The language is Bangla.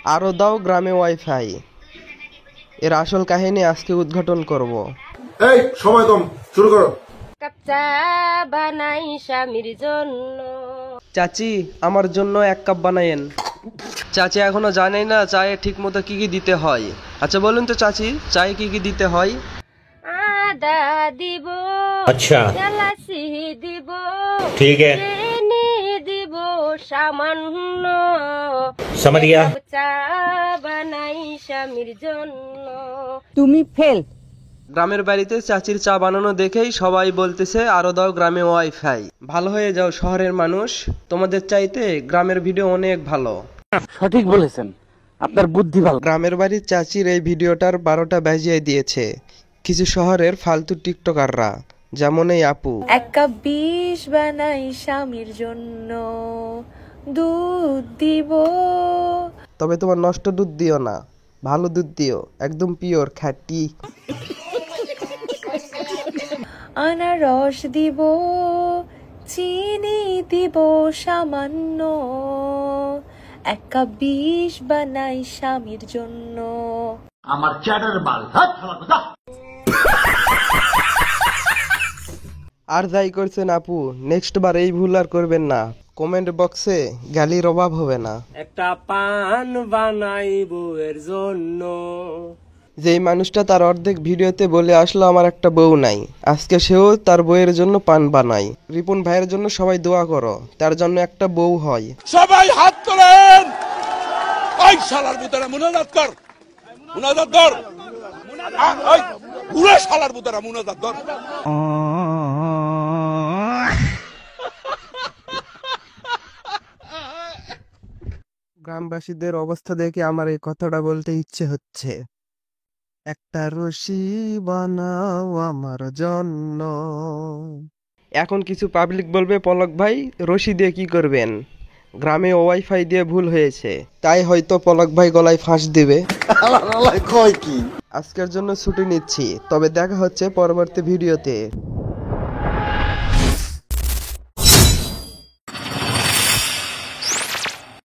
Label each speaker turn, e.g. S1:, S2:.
S1: আরো দাও গ্রামে ওয়াইফাই, এর আসল কাহিনী আজকে উদ্ঘাটন করব।
S2: এই সময় কম, শুরু করো।
S3: কাপ চা বানাই স্বামীর জন্য।
S1: চাচি আমার জন্য 1 কাপ বানায়েন। চাচি এখনো জানে না চায়ে ঠিক মতো কি কি দিতে হয়। আচ্ছা বলুন তো চাচি, চায়ে কি কি দিতে হয়?
S3: আদা দিব,
S4: अच्छा
S3: এলাচি দিব,
S4: ठीक है
S3: চিনি দিব সামান্য।
S4: समझ गया
S3: কাপ চা বানাই স্বামীর জন্য।
S5: তুমি ফেল।
S1: গ্রামের বাড়িতে চাচির চা বানানো দেখেই সবাই বলতেছে আরো দাও গ্রামে ওয়াইফাই। ভালো হয়ে যাও শহরের মানুষ, তোমাদের চাইতে গ্রামের ভিডিও অনেক ভালো।
S5: সঠিক বলেছেন, আপনার বুদ্ধি ভালো।
S1: গ্রামের বাড়ির চাচির এই ভিডিওটার 12টা বাজিয়ে দিয়েছে কিছু শহরের ফালতু টিকটকাররা, যেমন এই আপু।
S6: 1 কাপ বিষ বানাই স্বামীর জন্য, দুধ দিব।
S1: তবে তোমার নষ্ট দুধ দিও না, ভালো দুধ দিও, একদম পিওর খাঁটি।
S6: আনারস দিব, চিনি দিব সামান্য। 1 কাপ বিষ বানাই স্বামীর জন্য।
S1: আর যাই করছেন আপু, নেক্সট বার এই ভুল আর করবেন না। কমেন্ট বক্সে গালির অভাব হবে না।
S7: একটা পান বানাই বউয়ের জন্য।
S1: যেই মানুষটা তার অর্ধেক ভিডিওতে বলে আসলো আমার একটা বউ নাই, আজকে সেও তার বউয়ের জন্য পান বানায়। রিপন ভাইয়ের জন্য সবাই দোয়া করো, তার জন্য একটা বউ হয়।
S2: সবাই হাত তোলেন। এই শালার বুতারা মুনাজাত কর, মুনাজাত কর। এই পুরো শালার বুতারা মুনাজাত কর।
S1: গ্রামবাসীদের অবস্থা দেখে আমার এই কথাটা বলতে ইচ্ছে হচ্ছে। একটা রশি বানাও আমার জন্য। এখন কিছু পাবলিক বলবে পলক ভাই রশি দিয়ে কি করবেন, গ্রামে ওয়াইফাই দিয়ে ভুল হয়েছে, তাই হয়তো পলক ভাই গলায় ফাঁস দিবে। আজকের জন্য ছুটি নিচ্ছি, তবে দেখা হচ্ছে পরবর্তী ভিডিওতে।